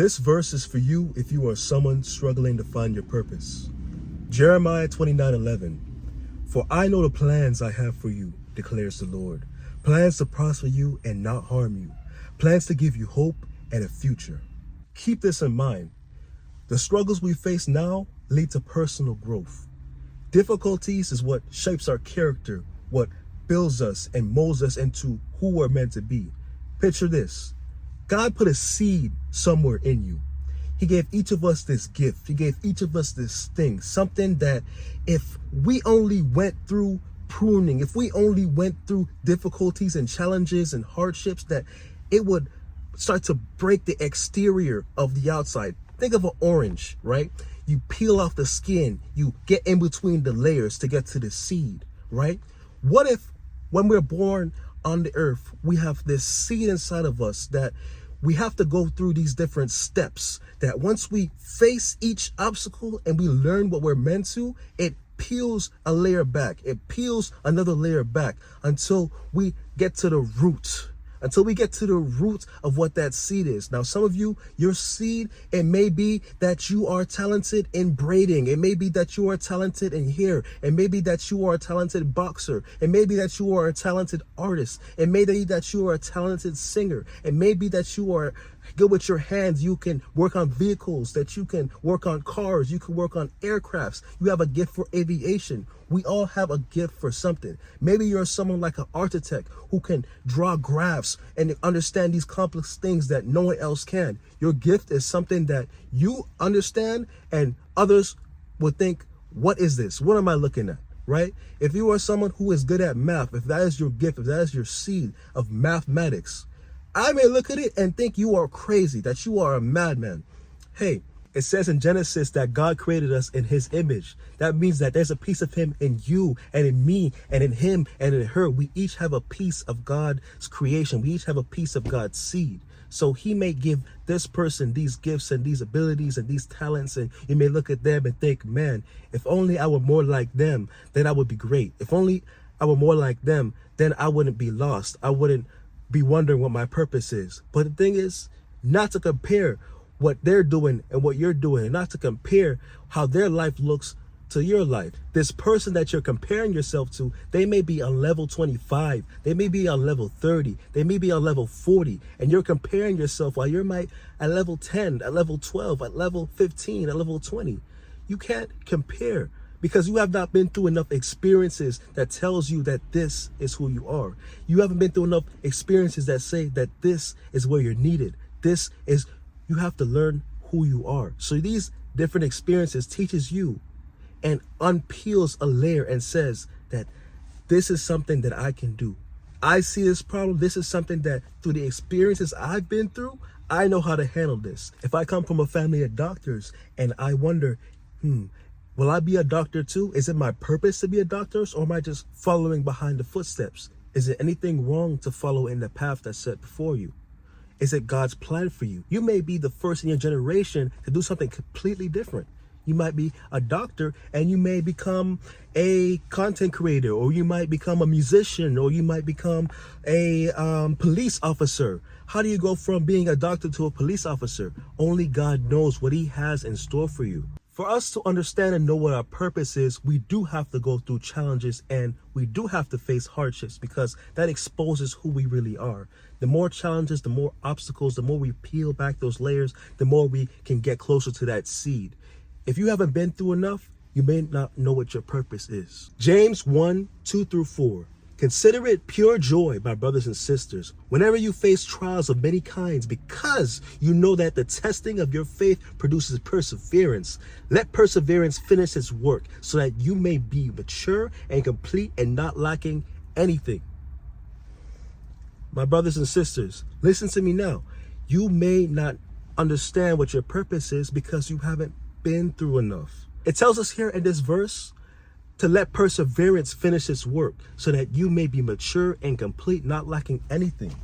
This verse is for you if you are someone struggling to find your purpose. Jeremiah 29:11. For I know the plans I have for you, declares the Lord. Plans to prosper you and not harm you. Plans to give you hope and a future. Keep this in mind. The struggles we face now lead to personal growth. Difficulties is what shapes our character, what builds us and molds us into who we're meant to be. Picture this. God put a seed somewhere in you. He gave each of us this gift. He gave each of us this thing, something that if we only went through pruning, if we only went through difficulties and challenges and hardships, that it would start to break the exterior of the outside. Think of an orange, right? You peel off the skin, you get in between the layers to get to the seed, right? What if when we're born on the earth, we have this seed inside of us that we have to go through these different steps, that once we face each obstacle and we learn what we're meant to, it peels a layer back, it peels another layer back until we get to the root. Until we get to the root of what that seed is. Now, some of you, your seed, it may be that you are talented in braiding. It may be that you are talented in hair. It may be that you are a talented boxer. It may be that you are a talented artist. It may be that you are a talented singer. It may be that you are good with your hands. You can work on vehicles, that you can work on cars. You can work on aircrafts. You have a gift for aviation. We all have a gift for something. Maybe you're someone like an architect who can draw graphs and understand these complex things that no one else can. Your gift is something that you understand and others would think, what is this? What am I looking at? Right? If you are someone who is good at math, if that is your gift, if that is your seed of mathematics, I may look at it and think you are crazy, that you are a madman. Hey, it says in Genesis that God created us in his image. That means that there's a piece of him in you and in me and in him and in her. We each have a piece of God's creation. We each have a piece of God's seed. So he may give this person these gifts and these abilities and these talents, and you may look at them and think, man, if only I were more like them, then I would be great. If only I were more like them, then I wouldn't be lost. I wouldn't be wondering what my purpose is. But the thing is, not to compare what they're doing and what you're doing, and not to compare how their life looks to your life. This person that you're comparing yourself to, they may be on level 25, they may be on level 30, they may be on level 40, and you're comparing yourself while you're at level 10, at level 12, at level 15, at level 20. You can't compare because you have not been through enough experiences that tells you that this is who you are. You haven't been through enough experiences that say that this is where you're needed. You have to learn who you are. So these different experiences teaches you and unpeels a layer and says that this is something that I can do. I see this problem. This is something that through the experiences I've been through, I know how to handle this. If I come from a family of doctors and I wonder, will I be a doctor too? Is it my purpose to be a doctor, or am I just following behind the footsteps? Is there anything wrong to follow in the path that's set before you? Is it God's plan for you? You may be the first in your generation to do something completely different. You might be a doctor and you may become a content creator, or you might become a musician, or you might become a police officer. How do you go from being a doctor to a police officer? Only God knows what he has in store for you. For us to understand and know what our purpose is, we do have to go through challenges and we do have to face hardships, because that exposes who we really are. The more challenges, the more obstacles, the more we peel back those layers, the more we can get closer to that seed. If you haven't been through enough, you may not know what your purpose is. James 1:2-4. Consider it pure joy, my brothers and sisters, whenever you face trials of many kinds, because you know that the testing of your faith produces perseverance. Let perseverance finish its work, so that you may be mature and complete and not lacking anything. My brothers and sisters, listen to me now. You may not understand what your purpose is because you haven't been through enough. It tells us here in this verse to let perseverance finish its work, so that you may be mature and complete, not lacking anything.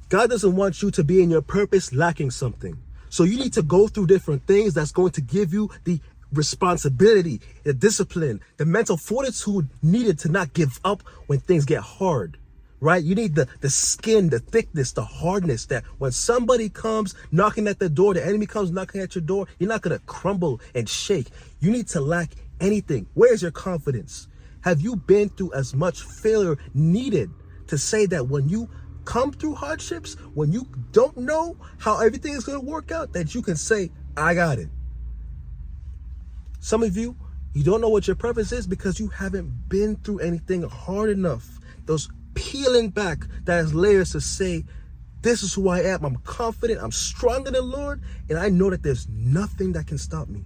God doesn't want you to be in your purpose lacking something. So you need to go through different things that's going to give you the responsibility, the discipline, the mental fortitude needed to not give up when things get hard, right? You need the skin, the thickness, the hardness, that when somebody comes knocking at the door, the enemy comes knocking at your door, you're not going to crumble and shake. You need to lack anything. Where's your confidence? Have you been through as much failure needed to say that when you come through hardships, when you don't know how everything is going to work out, that you can say, I got it? Some of you, you don't know what your purpose is because you haven't been through anything hard enough. Those peeling back those layers to say, this is who I am. I'm confident. I'm strong in the Lord. And I know that there's nothing that can stop me.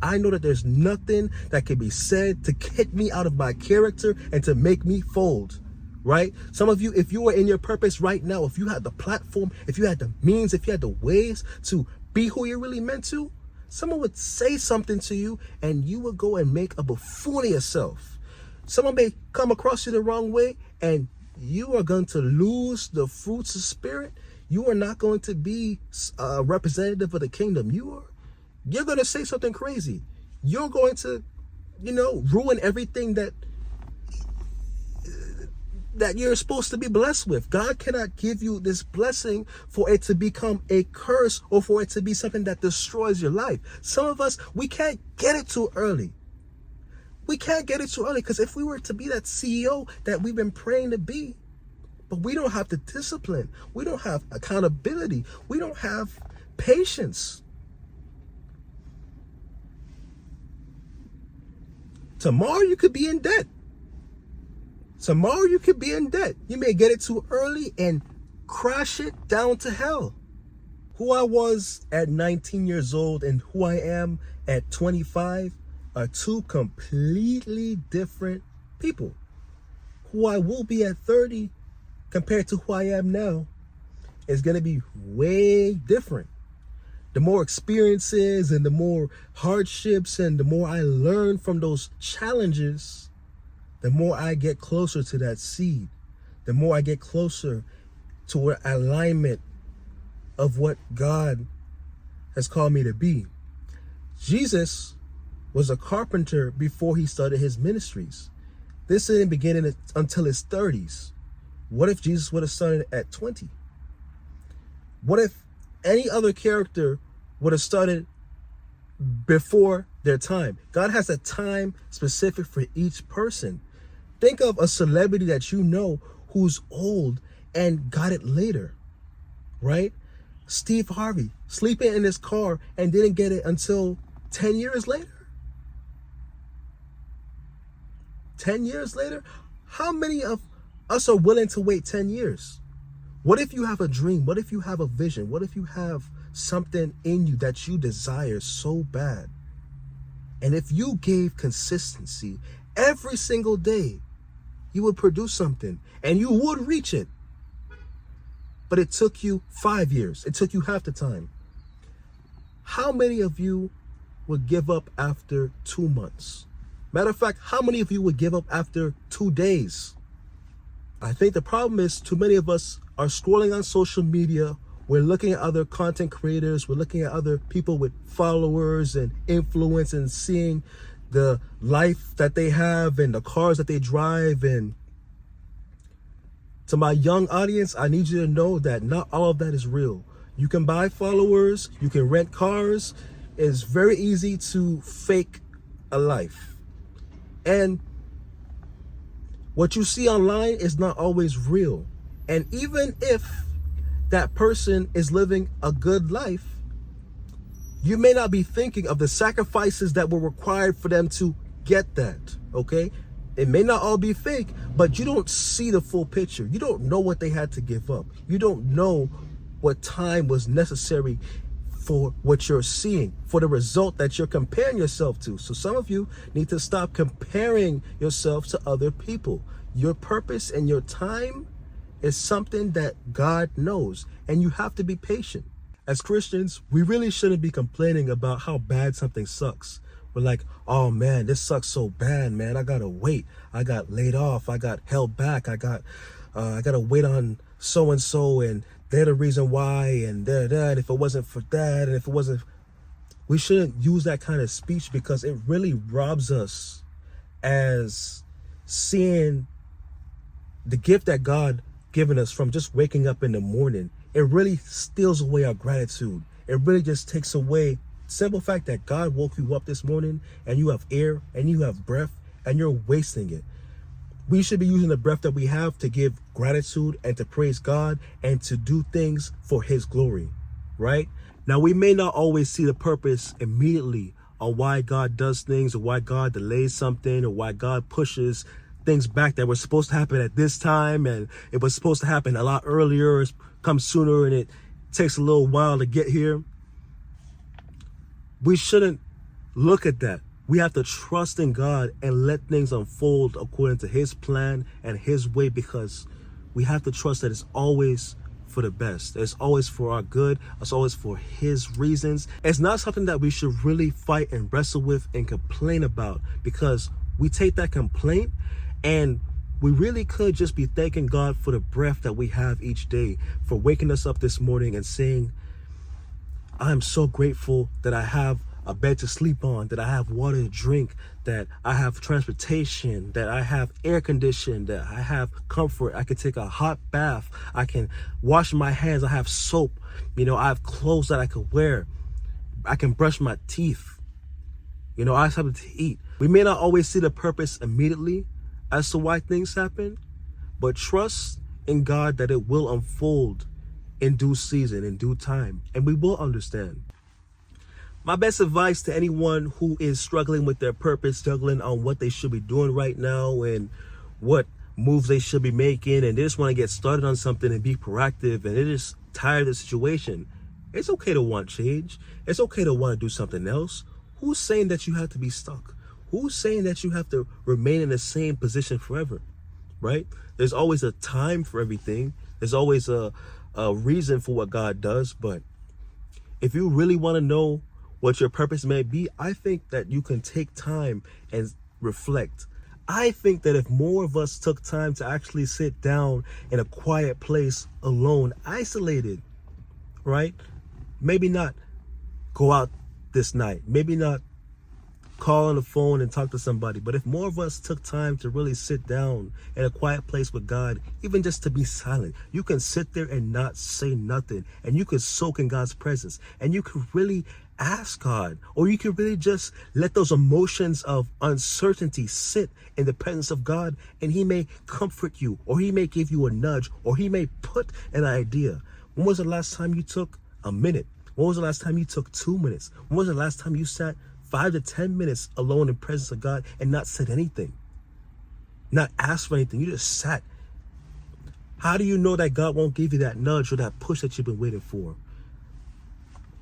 I know that there's nothing that can be said to kick me out of my character and to make me fold, right? Some of you, if you were in your purpose right now, if you had the platform, if you had the means, if you had the ways to be who you're really meant to, someone would say something to you and you would go and make a buffoon of yourself. Someone may come across you the wrong way and you are going to lose the fruits of spirit. You are not going to be a representative of the kingdom. You're going to say something crazy. You're going to, ruin everything that you're supposed to be blessed with. God cannot give you this blessing for it to become a curse or for it to be something that destroys your life. Some of us, we can't get it too early. We can't get it too early because if we were to be that CEO that we've been praying to be, but we don't have the discipline, we don't have accountability, we don't have patience. Tomorrow you could be in debt. Tomorrow you could be in debt. You may get it too early and crash it down to hell. Who I was at 19 years old and who I am at 25 are two completely different people. Who I will be at 30 compared to who I am now is going to be way different. The more experiences and the more hardships and the more I learn from those challenges, the more I get closer to that seed, the more I get closer to an alignment of what God has called me to be. Jesus was a carpenter before he started his ministries. This didn't begin until his 30s. What if Jesus would have started at 20? What if any other character would have started before their time? God has a time specific for each person. Think of a celebrity that you know who's old and got it later, right? Steve Harvey, sleeping in his car and didn't get it until 10 years later. 10 years later? How many of us are willing to wait 10 years? What if you have a dream? What if you have a vision? What if you have something in you that you desire so bad? And if you gave consistency every single day, you would produce something and you would reach it. But it took you 5 years. It took you half the time. How many of you would give up after 2 months? Matter of fact, how many of you would give up after 2 days? I think the problem is too many of us are scrolling on social media. We're looking at other content creators. We're looking at other people with followers and influence and seeing the life that they have and the cars that they drive. And to my young audience, I need you to know that not all of that is real. You can buy followers. You can rent cars. It's very easy to fake a life. And what you see online is not always real. And even if that person is living a good life, you may not be thinking of the sacrifices that were required for them to get that, okay? It may not all be fake, but you don't see the full picture. You don't know what they had to give up. You don't know what time was necessary for what you're seeing, for the result that you're comparing yourself to. So some of you need to stop comparing yourself to other people. Your purpose and your time is something that God knows, and you have to be patient. As Christians, we really shouldn't be complaining about how bad something sucks. We're like, oh man, this sucks so bad, man. I gotta wait. I got laid off. I got held back. I gotta wait on so-and-so, and they're the reason why, and they're that. If it wasn't for that, and if it wasn't, we shouldn't use that kind of speech because it really robs us as seeing the gift that God given us from just waking up in the morning, it really steals away our gratitude. It really just takes away the simple fact that God woke you up this morning and you have air and you have breath and you're wasting it. We should be using the breath that we have to give gratitude and to praise God and to do things for his glory, right? Now, we may not always see the purpose immediately on why God does things or why God delays something or why God pushes things back that were supposed to happen at this time and it was supposed to happen a lot earlier, or come sooner, and it takes a little while to get here. We shouldn't look at that. We have to trust in God and let things unfold according to his plan and his way, because we have to trust that it's always for the best. It's always for our good. It's always for his reasons. It's not something that we should really fight and wrestle with and complain about, because we take that complaint and we really could just be thanking God for the breath that we have each day, for waking us up this morning and saying, I'm so grateful that I have a bed to sleep on, that I have water to drink, that I have transportation, that I have air conditioning, that I have comfort. I can take a hot bath. I can wash my hands. I have soap. I have clothes that I could wear. I can brush my teeth. I have something to eat. We may not always see the purpose immediately as to why things happen, but trust in God that it will unfold in due season, in due time, and we will understand. My best advice to anyone who is struggling with their purpose, struggling on what they should be doing right now and what moves they should be making, and they just want to get started on something and be proactive, and they're just tired of the situation. It's okay to want change. It's okay to want to do something else. Who's saying that you have to be stuck? Who's saying that you have to remain in the same position forever, right? There's always a time for everything. There's always a reason for what God does. But if you really want to know what your purpose may be, I think that you can take time and reflect. I think that if more of us took time to actually sit down in a quiet place alone, isolated, right? Maybe not go out this night, maybe not call on the phone and talk to somebody, but if more of us took time to really sit down in a quiet place with God, even just to be silent, you can sit there and not say nothing, and you can soak in God's presence, and you can really ask God, or you can really just let those emotions of uncertainty sit in the presence of God, and he may comfort you, or he may give you a nudge, or he may put an idea. When was the last time you took a minute? When was the last time you took 2 minutes? When was the last time you sat 5 to 10 minutes alone in the presence of God and not said anything, not asked for anything? You just sat. How do you know that God won't give you that nudge or that push that you've been waiting for?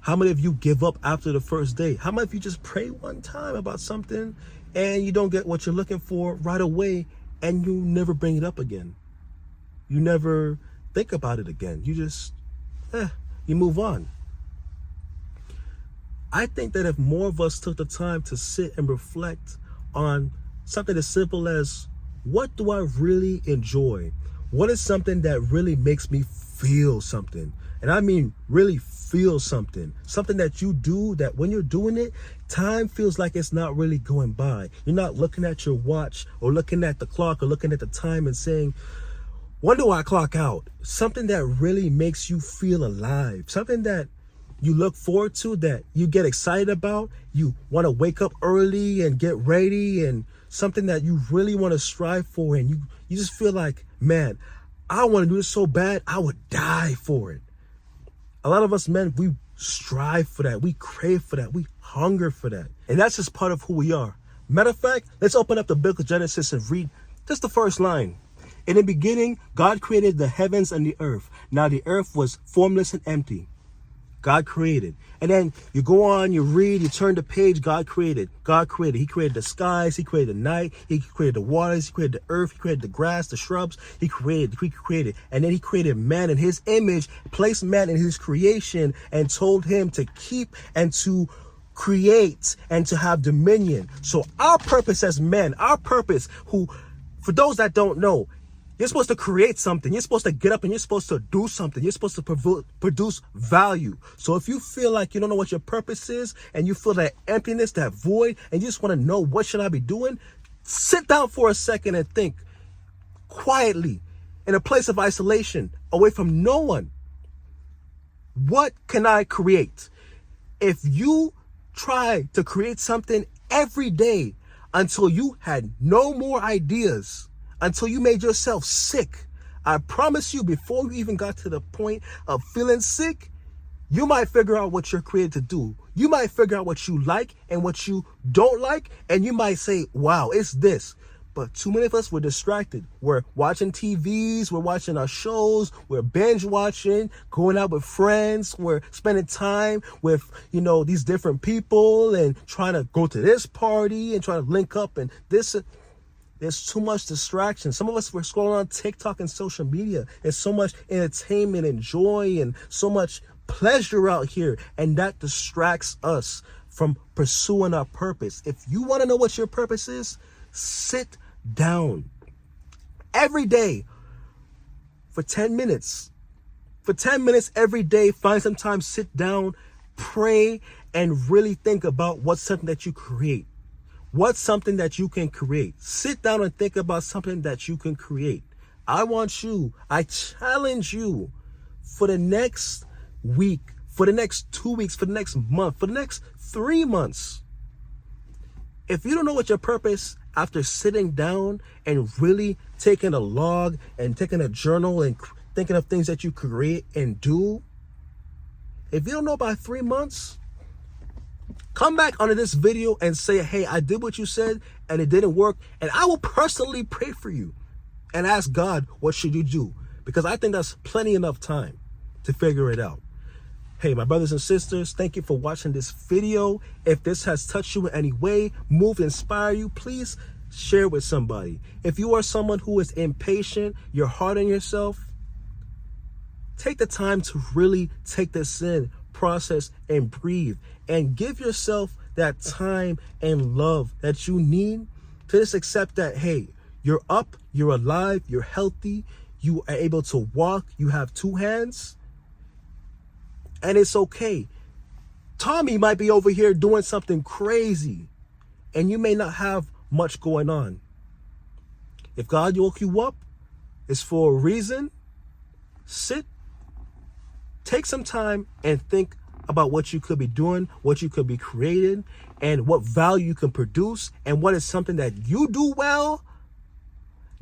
How many of you give up after the first day? How many of you just pray one time about something and you don't get what you're looking for right away and you never bring it up again? You never think about it again. You just, you move on. I think that if more of us took the time to sit and reflect on something as simple as, what do I really enjoy? What is something that really makes me feel something? And I mean really feel something. Something that you do that when you're doing it, time feels like it's not really going by. You're not looking at your watch or looking at the clock or looking at the time and saying, when do I clock out? Something that really makes you feel alive. Something that you look forward to, that you get excited about. You want to wake up early and get ready, and something that you really want to strive for, and you just feel like, man, I want to do this so bad, I would die for it. A lot of us men, we strive for that. We crave for that. We hunger for that. And that's just part of who we are. Matter of fact, let's open up the book of Genesis and read just the first line. In the beginning, God created the heavens and the earth. Now the earth was formless and empty. God created. And then you go on, you read, you turn the page, God created. God created. He created the skies, he created the night, he created the waters, he created the earth, he created the grass, the shrubs, he created. And then he created man in his image, placed man in his creation, and told him to keep and to create and to have dominion. So our purpose as men, our purpose, who, for those that don't know, you're supposed to create something. You're supposed to get up and you're supposed to do something. You're supposed to produce value. So if you feel like you don't know what your purpose is and you feel that emptiness, that void, and you just want to know what should I be doing, sit down for a second and think quietly in a place of isolation, away from no one. What can I create? If you try to create something every day until you had no more ideas, until you made yourself sick, I promise you, before you even got to the point of feeling sick, you might figure out what you're created to do. You might figure out what you like and what you don't like, and you might say, wow, it's this. But too many of us were distracted. We're watching TVs, we're watching our shows, we're binge watching, going out with friends, we're spending time with, these different people and trying to go to this party and trying to link up and this. There's too much distraction. Some of us were scrolling on TikTok and social media. There's so much entertainment and joy and so much pleasure out here, and that distracts us from pursuing our purpose. If you want to know what your purpose is, sit down every day for 10 minutes. For 10 minutes every day, find some time, sit down, pray, and really think about what's something that you create. What's something that you can create? Sit down and think about something that you can create. I challenge you for the next week, for the next 2 weeks, for the next month, for the next 3 months. If you don't know what your purpose, after sitting down and really taking a log and taking a journal and thinking of things that you create and do, if you don't know by 3 months, come back under this video and say, hey, I did what you said and it didn't work. And I will personally pray for you and ask God, what should you do? Because I think that's plenty enough time to figure it out. Hey, my brothers and sisters, thank you for watching this video. If this has touched you in any way, moved, inspire you, please share with somebody. If you are someone who is impatient, you're hard on yourself, take the time to really take this in, process, and breathe, and give yourself that time and love that you need to just accept that, hey, you're up, you're alive, you're healthy, you are able to walk, you have 2 hands, and it's okay. Tommy might be over here doing something crazy, and you may not have much going on. If God woke you up, it's for a reason. Sit, take some time, and think about what you could be doing, what you could be creating, and what value you can produce, and what is something that you do well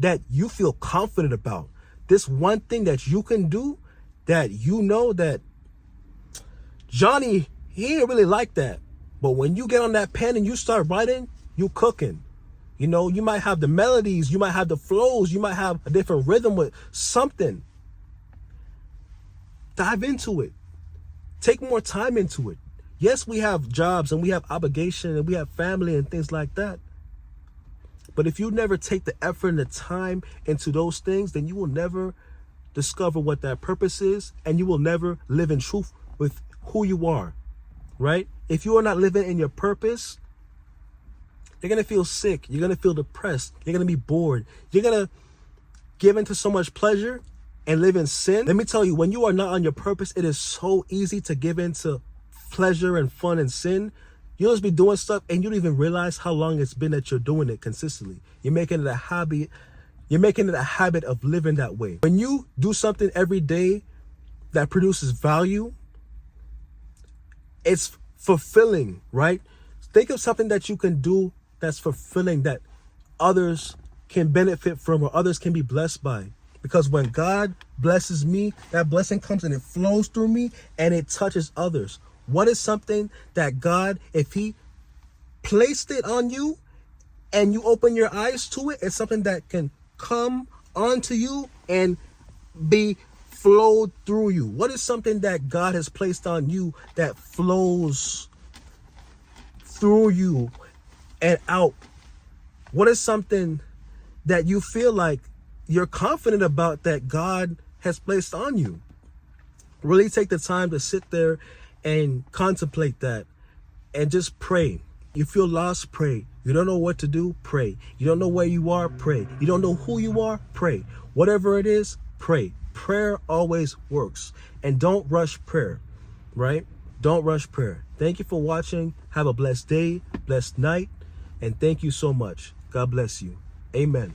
that you feel confident about. This one thing that you can do that you know that Johnny, he didn't really like that. But when you get on that pen and you start writing, you cooking. You might have the melodies, you might have the flows, you might have a different rhythm with something. Dive into it. Take more time into it. Yes, we have jobs and we have obligation and we have family and things like that. But if you never take the effort and the time into those things, then you will never discover what that purpose is, and you will never live in truth with who you are, right? If you are not living in your purpose, you're going to feel sick. You're going to feel depressed. You're going to be bored. You're going to give into so much pleasure and live in sin. Let me tell you, when you are not on your purpose, it is so easy to give into pleasure and fun and sin. You'll just be doing stuff and you don't even realize how long it's been that you're doing it consistently. You're making it a hobby. You're making it a habit of living that way. When you do something every day that produces value, it's fulfilling, right? Think of something that you can do that's fulfilling, that others can benefit from or others can be blessed by. Because when God blesses me, that blessing comes and it flows through me and it touches others. What is something that God, if he placed it on you and you open your eyes to it, it's something that can come onto you and be flowed through you? What is something that God has placed on you that flows through you and out? What is something that you feel like you're confident about that God has placed on you? Really take the time to sit there and contemplate that and just pray. You feel lost, pray. You don't know what to do, pray. You don't know where you are, pray. You don't know who you are, pray. Whatever it is, pray. Prayer always works. And don't rush prayer, right? Don't rush prayer. Thank you for watching. Have a blessed day, blessed night, and thank you so much. God bless you. Amen.